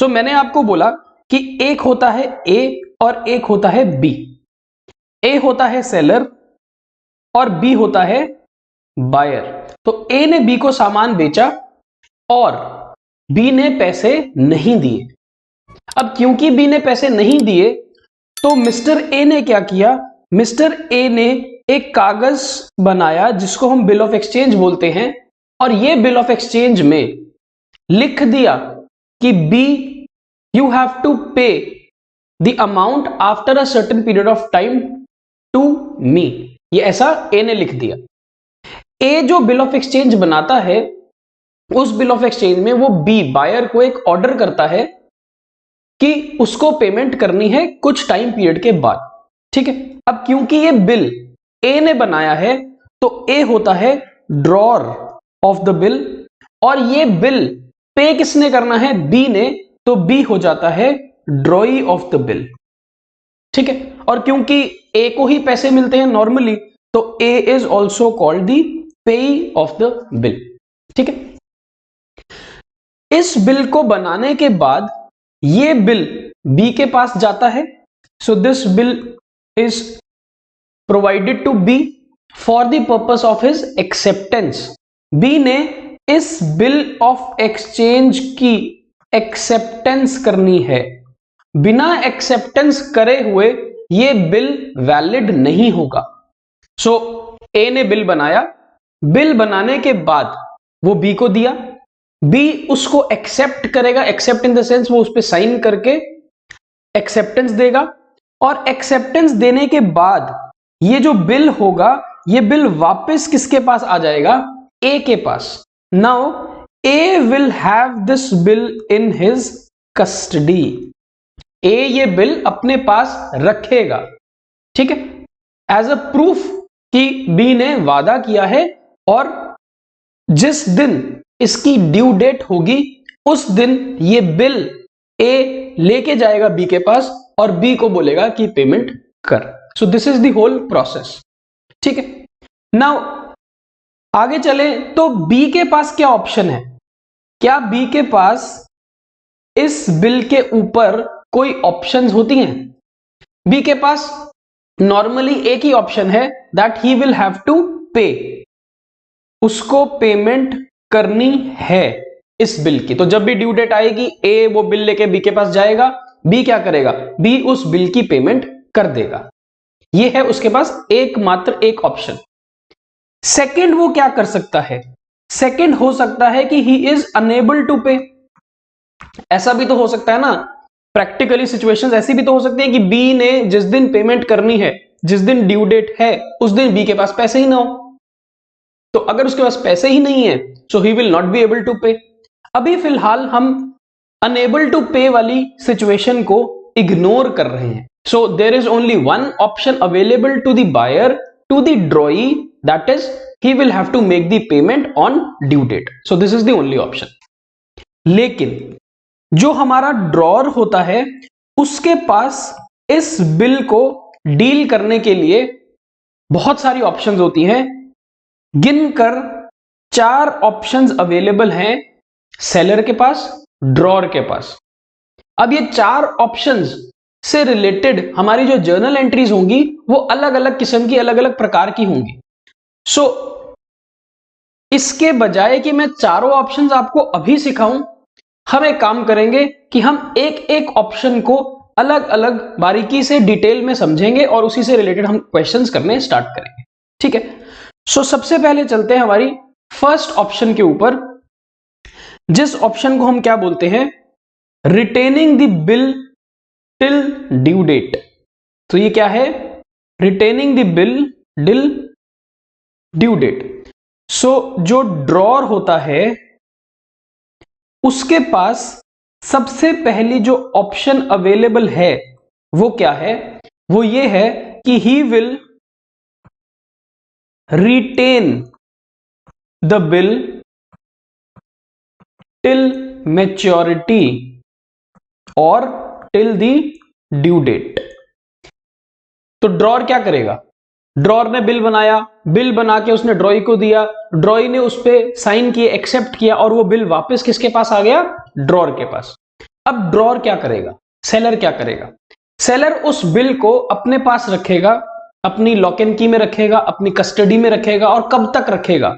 सो मैंने आपको बोला कि एक होता है ए और एक होता है बी। ए होता है सेलर और बी होता है बायर। तो ए ने बी को सामान बेचा और बी ने पैसे नहीं दिए। अब क्योंकि बी ने पैसे नहीं दिए तो मिस्टर ए ने क्या किया, मिस्टर ए ने एक कागज बनाया जिसको हम बिल ऑफ एक्सचेंज बोलते हैं, और ये बिल ऑफ एक्सचेंज में लिख दिया कि B you have to pay the amount after a certain period of time to me. ये ऐसा ए ने लिख दिया। ए जो बिल ऑफ एक्सचेंज बनाता है उस बिल ऑफ एक्सचेंज में वो बी बायर को एक ऑर्डर करता है कि उसको पेमेंट करनी है कुछ टाइम पीरियड के बाद। ठीक है, अब क्योंकि ये बिल ए ने बनाया है तो ए होता है ड्रॉर ऑफ द बिल, और ये बिल पे किसने करना है, बी ने, तो बी हो जाता है ड्रॉई ऑफ द बिल। ठीक है, और क्योंकि ए को ही पैसे मिलते हैं नॉर्मली तो ए इज ऑल्सो कॉल्ड द पेई ऑफ द बिल। ठीक है, इस बिल को बनाने के बाद ये बिल बी के पास जाता है। So this bill is provided to B for the purpose of his acceptance. B ने इस बिल ऑफ एक्सचेंज की एक्सेप्टेंस करनी है। बिना एक्सेप्टेंस करे हुए ये बिल वैलिड नहीं होगा। सो ए ने बिल बनाया, बिल बनाने के बाद वो बी को दिया, बी उसको एक्सेप्ट करेगा, एक्सेप्ट इन द सेंस वो उस पर साइन करके एक्सेप्टेंस देगा, और एक्सेप्टेंस देने के बाद ये जो बिल होगा ये बिल वापस किसके पास आ जाएगा, ए के पास। Now A will have this bill in his custody. A ये बिल अपने पास रखेगा, ठीक है, एज अ प्रूफ कि बी ने वादा किया है, और जिस दिन इसकी ड्यू डेट होगी उस दिन ये बिल ए लेके जाएगा बी के पास और बी को बोलेगा कि पेमेंट कर। So this is the whole process. ठीक है, नाउ आगे चले तो बी के पास क्या ऑप्शन है, क्या बी के पास इस बिल के ऊपर कोई ऑप्शंस होती हैं? बी के पास नॉर्मली एक ही ऑप्शन है, that he will have to pay, उसको पेमेंट करनी है इस बिल की। तो जब भी ड्यू डेट आएगी ए वो बिल लेके बी के पास जाएगा, बी क्या करेगा, बी उस बिल की पेमेंट कर देगा। ये है उसके पास एकमात्र एक ऑप्शन। सेकंड वो क्या कर सकता है, सेकंड हो सकता है कि ही इज अनेबल टू पे। ऐसा भी तो हो सकता है ना, प्रैक्टिकली सिचुएशंस ऐसी भी तो हो सकती है कि बी ने जिस दिन पेमेंट करनी है, जिस दिन ड्यू डेट है, उस दिन बी के पास पैसे ही ना हो। तो अगर उसके पास पैसे ही नहीं है so he will not be able to pay. अभी फिलहाल हम अनेबल टू पे वाली सिचुएशन को इग्नोर कर रहे हैं। So there is only one option available to the buyer, to the drawee, that is he will have to make the payment on due date. So this is the only option. लेकिन जो हमारा drawer होता है उसके पास इस bill को deal करने के लिए बहुत सारी ऑप्शंस होती हैं। गिनकर 4 ऑप्शंस अवेलेबल हैं सेलर के पास, ड्रॉर के पास। अब ये 4 ऑप्शंस से रिलेटेड हमारी जो जर्नल एंट्रीज होंगी वो अलग अलग किस्म की, अलग अलग प्रकार की होंगी। सो इसके बजाय कि मैं चारों ऑप्शंस आपको अभी सिखाऊं, हम एक काम करेंगे कि हम एक एक ऑप्शन को अलग अलग बारीकी से डिटेल में समझेंगे और उसी से रिलेटेड हम क्वेश्चंस करने स्टार्ट करेंगे। ठीक है, सो सबसे पहले चलते हैं हमारी फर्स्ट ऑप्शन के ऊपर, जिस ऑप्शन को हम क्या बोलते हैं, retaining the bill till due date. तो ये क्या है, retaining the bill till due date. So जो ड्रॉर होता है उसके पास सबसे पहली जो ऑप्शन अवेलेबल है वो क्या है, वो ये है कि he will retain the bill till maturity और टिल द ड्यू डेट। तो ड्रॉर क्या करेगा, ड्रॉर ने बिल बनाया, बिल बना के उसने ड्रॉई को दिया, ड्रॉई ने उस पे साइन किए, एक्सेप्ट किया, और वो बिल वापस किसके पास आ गया, ड्रॉर के पास। अब ड्रॉर क्या करेगा, सेलर क्या करेगा? सेलर उस बिल को अपने पास रखेगा, अपनी लॉक एंड की में रखेगा, अपनी कस्टडी में रखेगा। और कब तक रखेगा?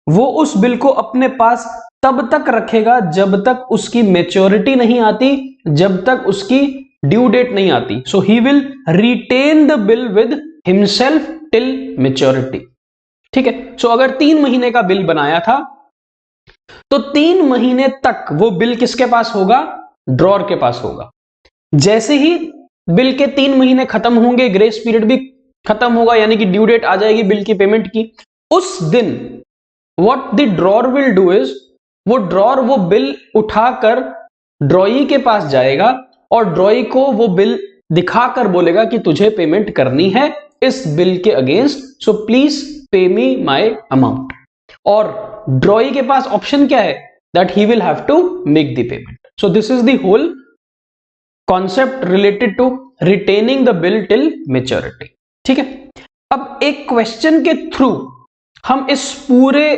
वो उस बिल को अपने पास तब तक रखेगा जब तक उसकी मैच्योरिटी नहीं आती, जब तक उसकी ड्यू डेट नहीं आती। So he will retain the bill with himself till maturity. ठीक है, सो अगर 3 महीने का बिल बनाया था तो 3 महीने तक वो बिल किसके पास होगा? ड्रॉर के पास होगा। जैसे ही बिल के 3 महीने खत्म होंगे, ग्रेस पीरियड भी खत्म होगा, यानी कि ड्यू डेट आ जाएगी बिल की पेमेंट की, उस दिन what the drawer will do is, वो ड्रॉर वो बिल उठाकर ड्रॉई के पास जाएगा और ड्रॉई को वो बिल दिखाकर बोलेगा कि तुझे पेमेंट करनी है इस बिल के against, so please pay me my amount. और ड्रॉई के पास ऑप्शन क्या है? That he will have to make the payment. So this is the whole concept related to retaining the bill till maturity. ठीक है, अब एक क्वेश्चन के थ्रू हम इस पूरे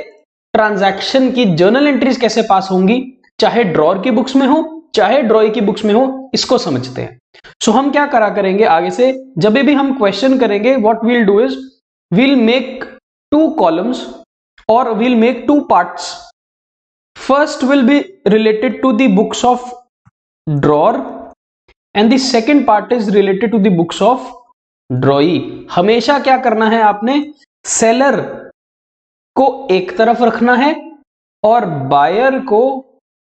ट्रांजैक्शन की जर्नल एंट्रीज कैसे पास होंगी, चाहे ड्रॉर की बुक्स में हो चाहे ड्रॉई की बुक्स में हो, इसको समझते हैं। सो हम क्या करा करेंगे आगे से, जब भी हम क्वेश्चन करेंगे, what we'll do is we'll make 2 columns और we'll make 2 parts. First will be related to the books of drawer and the second part is related to the books of drawee. हमेशा क्या करना है आपने? Seller को एक तरफ रखना है और बायर को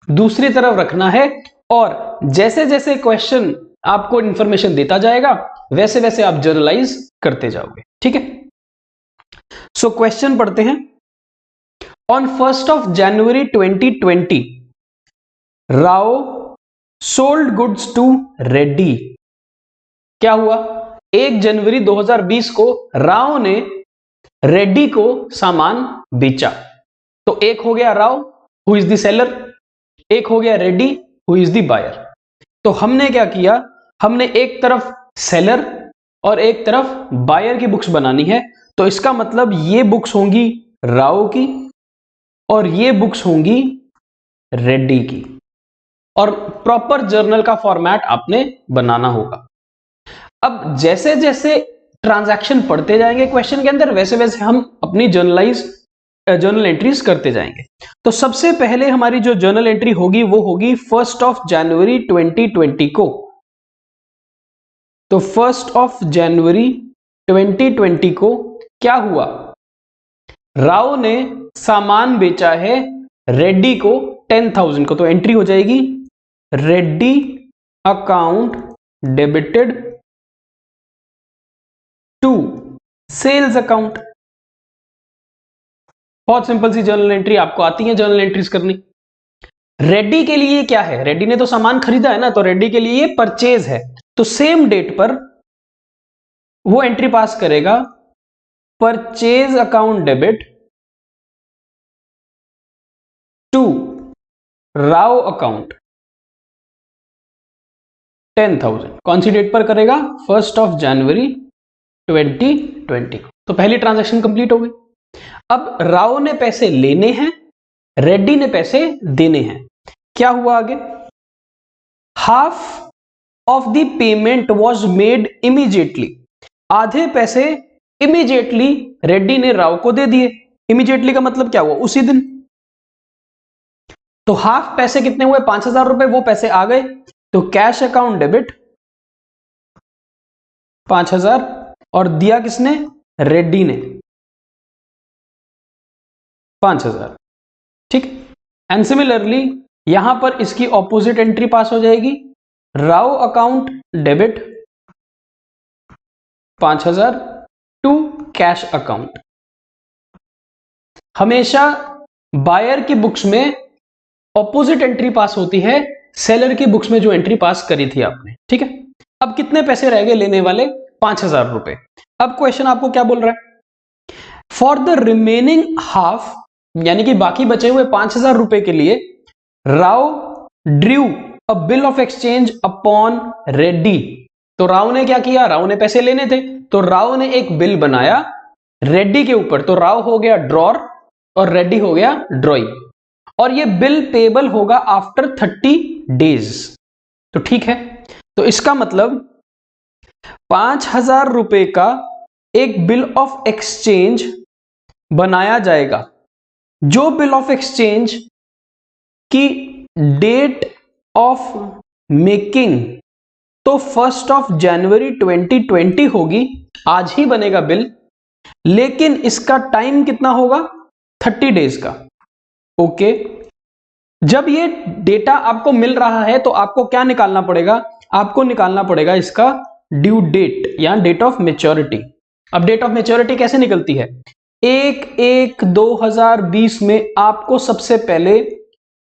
दूसरी तरफ रखना है, और जैसे जैसे क्वेश्चन आपको इंफॉर्मेशन देता जाएगा वैसे वैसे आप जर्नलाइज करते जाओगे। ठीक है, सो क्वेश्चन पढ़ते हैं। On 1st of January 2020 Rao sold goods to Reddy. क्या हुआ? 1 जनवरी 2020 को राव ने रेड्डी को सामान बेचा। तो एक हो गया Rao who is the seller, एक हो गया Reddy who is the buyer. तो हमने क्या किया, हमने एक तरफ सेलर और एक तरफ बायर की बुक्स बनानी है। तो इसका मतलब ये बुक्स होंगी राव की और ये बुक्स होंगी रेड्डी की, और प्रॉपर जर्नल का फॉर्मेट आपने बनाना होगा। अब जैसे जैसे ट्रांजैक्शन पढ़ते जाएंगे क्वेश्चन के अंदर, वैसे वैसे हम अपनी जर्नल एंट्रीज करते जाएंगे। तो सबसे पहले हमारी जो जर्नल एंट्री होगी वो होगी 1st of January 2020 को। तो 1st of January 2020 को क्या हुआ? राव ने सामान बेचा है रेड्डी को 10,000 को। तो एंट्री हो जाएगी Reddy account debited to sales account. बहुत सिंपल सी जर्नल एंट्री, आपको आती है जर्नल एंट्रीज करनी। रेड्डी के लिए क्या है? रेड्डी ने तो सामान खरीदा है ना, तो रेड्डी के लिए ये परचेज है। तो सेम डेट पर वो एंट्री पास करेगा purchase account debit to Rao account 10,000। कौन सी डेट पर करेगा? 1st of January 2020। तो पहली ट्रांजैक्शन कंप्लीट हो गई। अब राव ने पैसे लेने हैं, रेड्डी ने पैसे देने हैं। क्या हुआ आगे? Half of the payment was made immediately. आधे पैसे इमीडिएटली रेड्डी ने राव को दे दिए। इमीडिएटली का मतलब क्या हुआ? उसी दिन। तो हाफ पैसे कितने हुए? 5,000 रुपए, वो पैसे आ गए। तो कैश अकाउंट डेबिट 5,000, और दिया किसने? रेड्डी ने 5,000। ठीक। एंड सिमिलरली यहां पर इसकी ऑपोजिट एंट्री पास हो जाएगी, Rao account debit 5,000 to cash account. हमेशा बायर की बुक्स में ऑपोजिट एंट्री पास होती है सेलर की बुक्स में जो एंट्री पास करी थी आपने। ठीक है, अब कितने पैसे रह गए लेने वाले? 5,000 रुपए। अब क्वेश्चन आपको क्या बोल रहा है? फॉर द रिमेनिंग हाफ, यानी कि बाकी बचे हुए 5,000 रुपए के लिए, Rao drew a bill of exchange upon Reddy. तो राव ने क्या किया? राव ने पैसे लेने थे, तो राव ने एक बिल बनाया रेड्डी के ऊपर। तो राव हो गया ड्रॉर और रेड्डी हो गया ड्रॉई, और ये बिल पेबल होगा आफ्टर 30 डेज। तो ठीक है, तो इसका मतलब 5,000 रुपए का एक बिल ऑफ एक्सचेंज बनाया जाएगा। जो बिल ऑफ एक्सचेंज की डेट ऑफ मेकिंग तो 1 जनवरी 2020 होगी, आज ही बनेगा बिल, लेकिन इसका टाइम कितना होगा, 30 डेज का। ओके, जब ये डेटा आपको मिल रहा है तो आपको क्या निकालना पड़ेगा, आपको निकालना पड़ेगा इसका ड्यू डेट या डेट ऑफ मेच्योरिटी। अब डेट ऑफ मेच्योरिटी कैसे निकलती है, 1/1/2020 में आपको सबसे पहले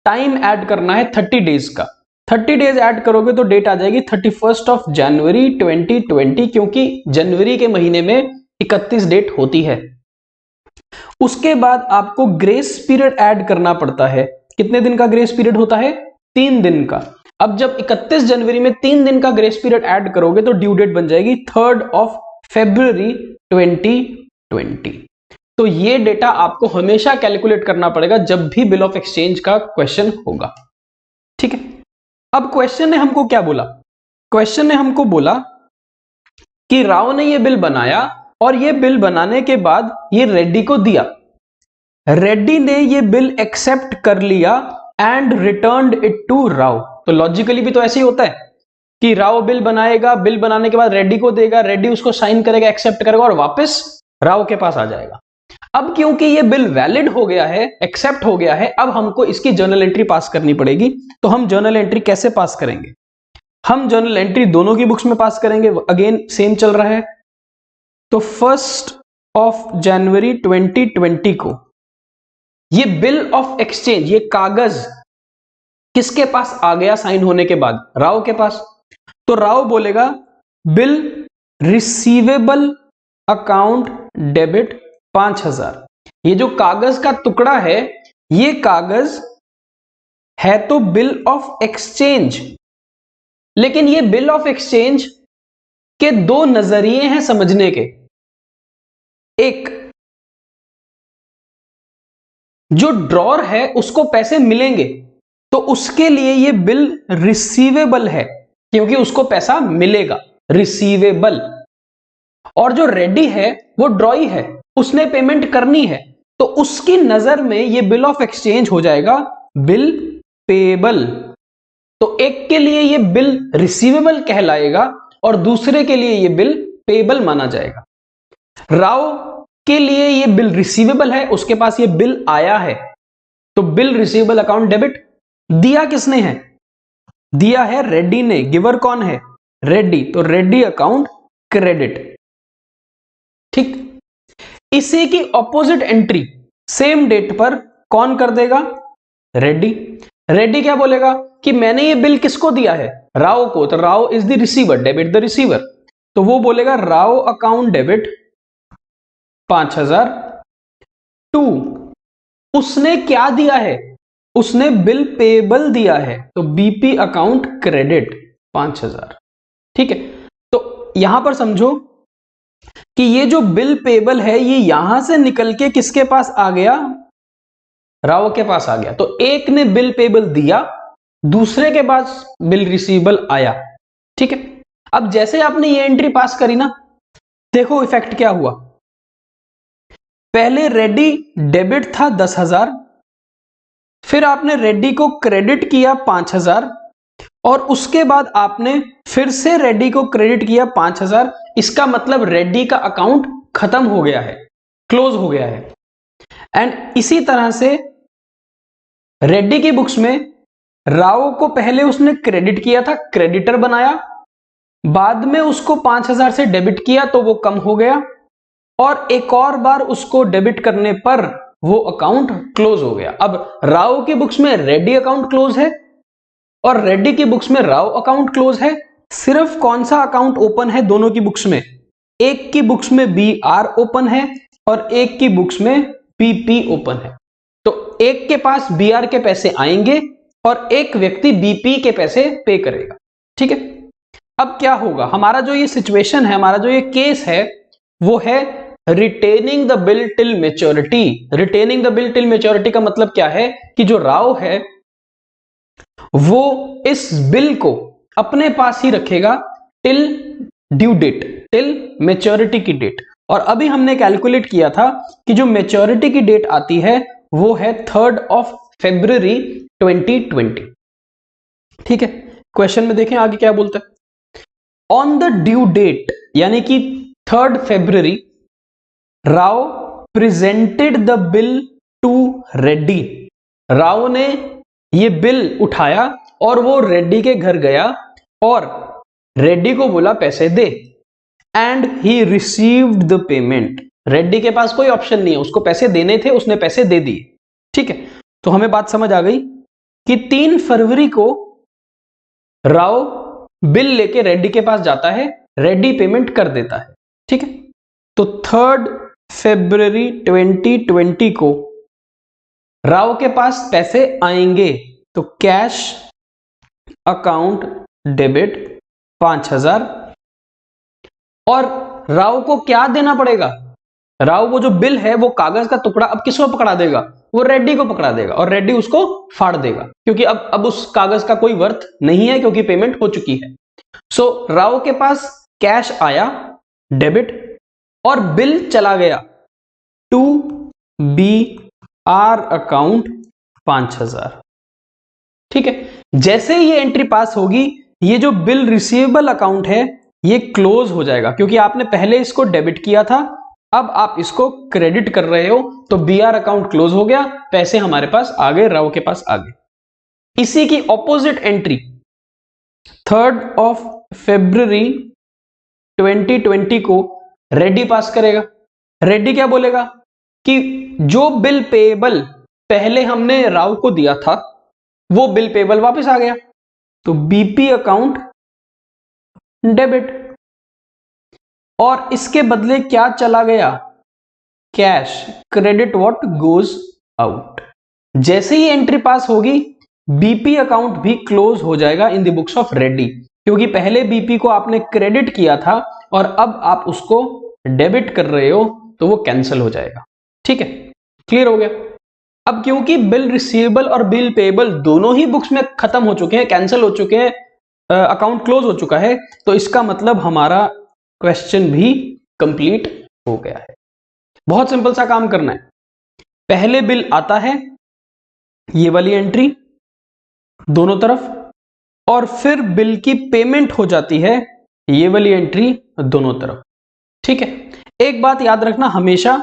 टाइम ऐड करना है 30 डेज का। 30 डेज ऐड करोगे तो डेट आ जाएगी 31 जनवरी 2020, क्योंकि जनवरी के महीने में 31 डेट होती है। उसके बाद आपको ग्रेस पीरियड ऐड करना पड़ता है। कितने दिन का ग्रेस पीरियड होता है, 3 दिन का। अब जब 31 जनवरी में 3 दिन का ग्रेस पीरियड ऐड करोगे तो ड्यू डेट बन जाएगी 3 फरवरी 2020। तो ये डेटा आपको हमेशा कैलकुलेट करना पड़ेगा जब भी बिल ऑफ एक्सचेंज का क्वेश्चन होगा। ठीक है, अब क्वेश्चन ने हमको क्या बोला, क्वेश्चन ने हमको बोला कि राव ने ये बिल बनाया और ये बिल बनाने के बाद ये रेड्डी को दिया। रेड्डी ने ये बिल एक्सेप्ट कर लिया and returned it to Rao. तो लॉजिकली भी तो ऐसे ही होता है कि राव बिल बनाएगा, बिल बनाने के बाद रेड्डी को देगा, रेड्डी उसको साइन करेगा, एक्सेप्ट करेगा और वापस राव के पास आ जाएगा। अब क्योंकि ये बिल वैलिड हो गया है, एक्सेप्ट हो गया है, अब हमको इसकी जर्नल एंट्री पास करनी पड़ेगी। तो हम जर्नल एंट्री कैसे पास करेंगे, हम जर्नल एंट्री दोनों की बुक्स में पास करेंगे। अगेन सेम चल रहा है। तो 1 जनवरी 2020 को ये बिल ऑफ एक्सचेंज, ये कागज किसके पास आ गया साइन होने के बाद, राव के पास। तो राव बोलेगा बिल रिसीवेबल अकाउंट डेबिट 5,000। ये जो कागज का टुकड़ा है, ये कागज है तो बिल ऑफ एक्सचेंज, लेकिन ये बिल ऑफ एक्सचेंज के दो नजरिए हैं समझने के। एक, जो ड्रॉर है उसको पैसे मिलेंगे तो उसके लिए ये बिल रिसीवेबल है, क्योंकि उसको पैसा मिलेगा, रिसीवेबल। और जो रेडी है वो ड्रॉई है, उसने पेमेंट करनी है, तो उसकी नजर में ये बिल ऑफ एक्सचेंज हो जाएगा बिल पेबल। तो एक के लिए ये बिल रिसीवेबल कहलाएगा और दूसरे के लिए ये बिल पेबल माना जाएगा। राव के लिए ये बिल रिसीवेबल है, उसके पास ये बिल आया है, तो बिल रिसीवेबल अकाउंट डेबिट। दिया किसने है, दिया है रेड्डी ने। गिवर कौन है, रेड्डी, तो रेड्डी अकाउंट क्रेडिट। ठीक, इसी की ऑपोजिट एंट्री सेम डेट पर कौन कर देगा, रेड्डी। रेड्डी क्या बोलेगा कि मैंने ये बिल किसको दिया है, राव को, तो Rao is the receiver, debit the receiver. तो वो बोलेगा राव अकाउंट डेबिट 5,000 टू, उसने क्या दिया है, उसने बिल पेबल दिया है, तो बीपी अकाउंट क्रेडिट 5,000। ठीक है, तो यहां पर समझो कि ये जो बिल पेबल है ये यहां से निकल के किसके पास आ गया, राव के पास आ गया। तो एक ने बिल पेबल दिया, दूसरे के पास बिल रिसीवेबल आया। ठीक है, अब जैसे आपने ये एंट्री पास करी ना, देखो इफेक्ट क्या हुआ। पहले रेड्डी डेबिट था 10,000, फिर आपने रेड्डी को क्रेडिट किया 5,000 और उसके बाद आपने फिर से रेड्डी को क्रेडिट किया 5,000। इसका मतलब रेड्डी का अकाउंट खत्म हो गया है, क्लोज हो गया है। एंड इसी तरह से रेड्डी की बुक्स में राव को पहले उसने क्रेडिट किया था, क्रेडिटर बनाया, बाद में उसको 5,000 से डेबिट किया तो वो कम हो गया, और एक और बार उसको डेबिट करने पर वो अकाउंट क्लोज हो गया। अब राव की बुक्स में रेड्डी अकाउंट क्लोज है और रेड्डी की बुक्स में राव अकाउंट क्लोज है। सिर्फ कौन सा अकाउंट ओपन है दोनों की बुक्स में, एक की बुक्स में बी आर ओपन है और एक की बुक्स में बीपी ओपन है। तो एक के पास बी आर के पैसे आएंगे और एक व्यक्ति बीपी के पैसे पे करेगा। ठीक है, अब क्या होगा, हमारा जो ये सिचुएशन है, हमारा जो ये केस है वो है retaining the bill till maturity. Retaining the bill till maturity का मतलब क्या है कि जो राव है वो इस बिल को अपने पास ही रखेगा till due date, till maturity की डेट। और अभी हमने कैलकुलेट किया था कि जो मेच्योरिटी की डेट आती है वो है 3rd of February 2020। ठीक है, क्वेश्चन में देखें आगे क्या बोलता है। ऑन द ड्यू डेट यानी कि 3rd February, Rao presented the bill to Reddy. Rao ने ये बिल उठाया और वो रेड्डी के घर गया और रेड्डी को बोला पैसे दे, and he received the payment. Reddy के पास कोई ऑप्शन नहीं है, उसको पैसे देने थे, उसने पैसे दे दिए। ठीक है, तो हमें बात समझ आ गई कि 3 फरवरी को राव बिल लेके रेड्डी के पास जाता है, रेड्डी पेमेंट कर देता है। ठीक है, तो 3rd February 2020 को राव के पास पैसे आएंगे, तो कैश अकाउंट डेबिट 5000, और राव को क्या देना पड़ेगा, राव को जो बिल है वो कागज का टुकड़ा अब किसको पकड़ा देगा, वो रेड्डी को पकड़ा देगा, और रेड्डी उसको फाड़ देगा क्योंकि अब उस कागज का कोई वर्थ नहीं है क्योंकि पेमेंट हो चुकी है। सो राव के पास कैश आया डेबिट और बिल चला गया टू बी आर अकाउंट 5000। ठीक है, जैसे ये एंट्री पास होगी ये जो बिल रिसीवेबल अकाउंट है ये क्लोज हो जाएगा क्योंकि आपने पहले इसको डेबिट किया था, अब आप इसको क्रेडिट कर रहे हो, तो बीआर अकाउंट क्लोज हो गया, पैसे हमारे पास आ गए, राव के पास आ गए। इसी की opposite entry 3rd of February 2020 को रेड्डी पास करेगा। रेड्डी क्या बोलेगा कि जो बिल पेएबल पहले हमने राव को दिया था वो बिल पेएबल वापस आ गया, तो बीपी अकाउंट डेबिट, और इसके बदले क्या चला गया, cash, credit what goes out. जैसे ही एंट्री पास होगी बीपी अकाउंट भी क्लोज हो जाएगा in the books of Reddy, क्योंकि पहले बीपी को आपने क्रेडिट किया था और अब आप उसको डेबिट कर रहे हो तो वो कैंसिल हो जाएगा। ठीक है, क्लियर हो गया। अब क्योंकि बिल रिसीवेबल और बिल पेएबल दोनों ही बुक्स में खत्म हो चुके हैं, कैंसिल हो चुके हैं, अकाउंट क्लोज हो चुका है, तो इसका मतलब हमारा क्वेश्चन भी कंप्लीट हो गया है। बहुत सिंपल सा काम करना है, पहले बिल आता है ये वाली एंट्री दोनों तरफ, और फिर बिल की पेमेंट हो जाती है ये वाली एंट्री दोनों तरफ। ठीक है, एक बात याद रखना हमेशा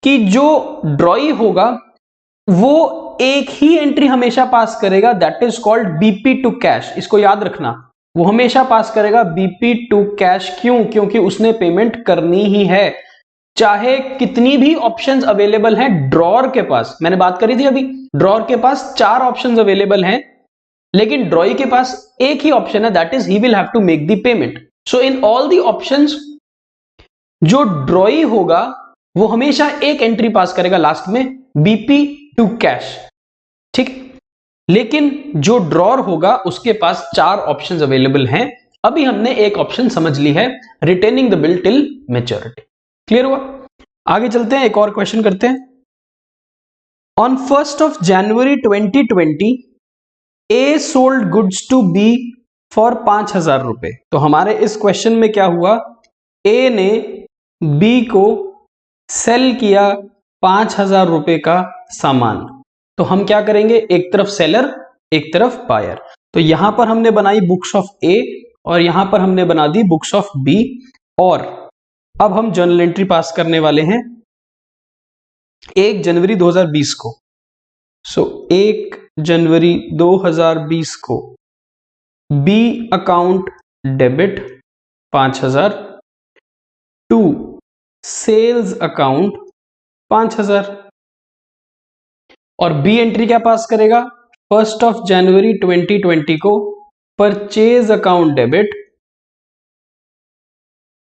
कि जो ड्रॉई होगा वो एक ही एंट्री हमेशा पास करेगा, that is called BP to cash. इसको याद रखना, वो हमेशा पास करेगा बीपी टू कैश। क्यों? क्योंकि उसने पेमेंट करनी ही है, चाहे कितनी भी ऑप्शंस अवेलेबल हैं ड्रॉर के पास। मैंने बात करी थी अभी, ड्रॉर के पास 4 ऑप्शंस अवेलेबल हैं, लेकिन ड्रॉई के पास एक ही ऑप्शन है, that is he will have to make the payment. So in all the options जो ड्रॉई होगा वो हमेशा एक एंट्री पास करेगा लास्ट में, बीपी टू कैश। ठीक, लेकिन जो ड्रॉर होगा उसके पास 4 ऑप्शंस अवेलेबल हैं। अभी हमने एक ऑप्शन समझ ली है, retaining the bill till maturity. Clear हुआ? आगे चलते हैं, एक और क्वेश्चन करते हैं। On 1st of January 2020 A sold goods to B for 5000 रुपए। तो हमारे इस क्वेश्चन में क्या हुआ, ए ने बी को सेल किया 5000 रुपए का सामान। तो हम क्या करेंगे, एक तरफ सेलर एक तरफ बायर। तो यहां पर हमने बनाई बुक्स ऑफ ए और यहां पर हमने बना दी बुक्स ऑफ बी, और अब हम जर्नल एंट्री पास करने वाले हैं 1 जनवरी 2020 को। सो 1 जनवरी 2020 को B account debit 5000 to sales account 5000, और बी एंट्री क्या पास करेगा, 1st of January 2020 को purchase account debit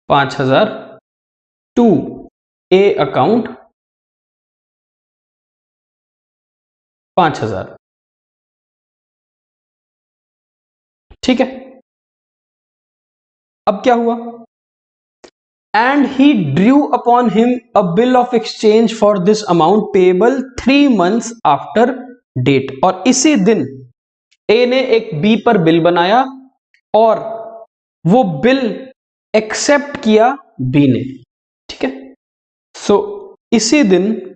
5000 to A account 5000। ठीक है, अब क्या हुआ, and he drew upon him a bill of exchange for this amount payable 3 months after date. और इसी दिन ए ने एक बी पर बिल बनाया और वो बिल एक्सेप्ट किया बी ने, ठीक है। सो इसी दिन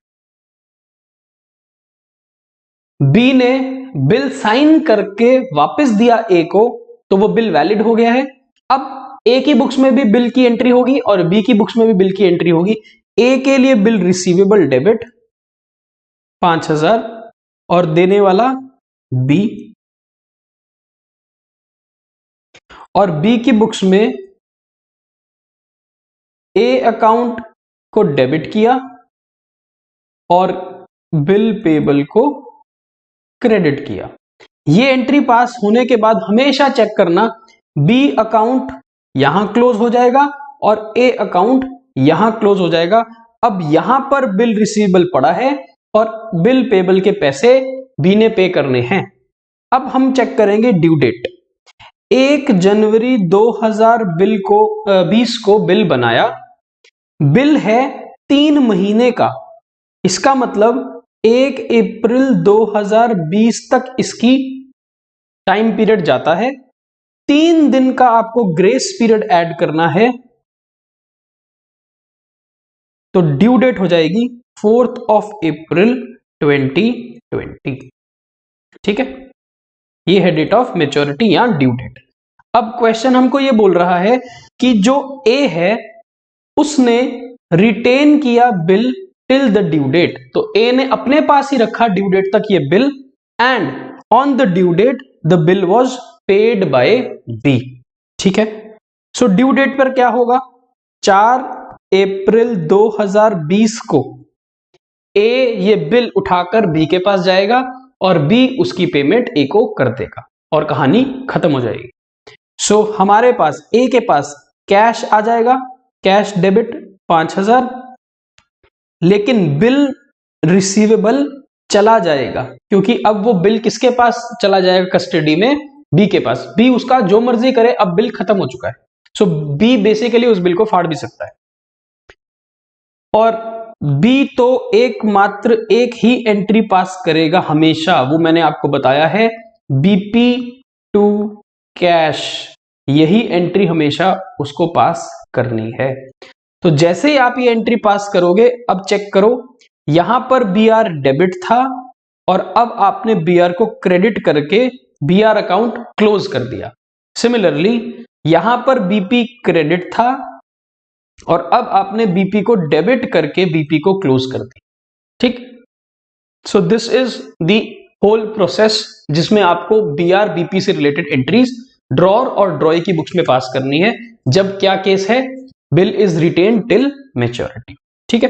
बी ने बिल साइन करके वापस दिया ए को, तो वो बिल वैलिड हो गया है। अब ए की बुक्स में भी बिल की एंट्री होगी और बी की बुक्स में भी बिल की एंट्री होगी। ए के लिए बिल रिसीवेबल डेबिट 5000 और देने वाला बी, और बी की बुक्स में ए अकाउंट को डेबिट किया और बिल पेबल को क्रेडिट किया। ये एंट्री पास होने के बाद हमेशा चेक करना बी अकाउंट यहां क्लोज हो जाएगा और ए अकाउंट यहां क्लोज हो जाएगा। अब यहां पर बिल रिसीवेबल पड़ा है और बिल पेबल के पैसे बी ने पे करने हैं। अब हम चेक करेंगे ड्यू डेट। 1 जनवरी 2020 को बिल बनाया, बिल है 3 महीने का, इसका मतलब 1 अप्रैल 2020 तक इसकी टाइम पीरियड जाता है। 3 दिन का आपको ग्रेस पीरियड ऐड करना है, तो ड्यू डेट हो जाएगी 4 अप्रैल 2020, ठीक है। ये है डेट ऑफ मैच्योरिटी या ड्यू डेट। अब क्वेश्चन हमको ये बोल रहा है कि जो ए है उसने रिटेन किया bill till the due date, तो ए ने अपने पास ही रखा ड्यू डेट तक ये bill, and on the due date the bill was paid by B, ठीक है। सो ड्यू डेट पर क्या होगा, 4 अप्रैल 2020 को ए ये बिल उठाकर बी के पास जाएगा और बी उसकी पेमेंट ए को कर देगा और कहानी खत्म हो जाएगी। सो हमारे पास ए के पास कैश आ जाएगा, कैश डेबिट 5000, लेकिन बिल रिसीवेबल चला जाएगा क्योंकि अब वो बिल किसके पास चला जाएगा कस्टडी में, बी के पास। बी उसका जो मर्जी करे, अब बिल खत्म हो चुका है। सो बी बेसिकली उस बिल को फाड़ भी सकता है, और बी तो एकमात्र एक ही एंट्री पास करेगा हमेशा, वो मैंने आपको बताया है, बीपी टू कैश, यही एंट्री हमेशा उसको पास करनी है। तो जैसे ही आप ये एंट्री पास करोगे, अब चेक करो, यहां पर बीआर डेबिट था और अब आपने बीआर को क्रेडिट करके बीआर अकाउंट क्लोज कर दिया। सिमिलरली यहां पर बीपी क्रेडिट था और अब आपने बीपी को डेबिट करके बीपी को क्लोज कर दिया, ठीक। So this is the whole process जिसमें आपको बीआर बीपी से रिलेटेड एंट्रीज ड्रॉर और ड्रॉई की बुक्स में पास करनी है जब क्या केस है, bill is retain till maturity, ठीक है।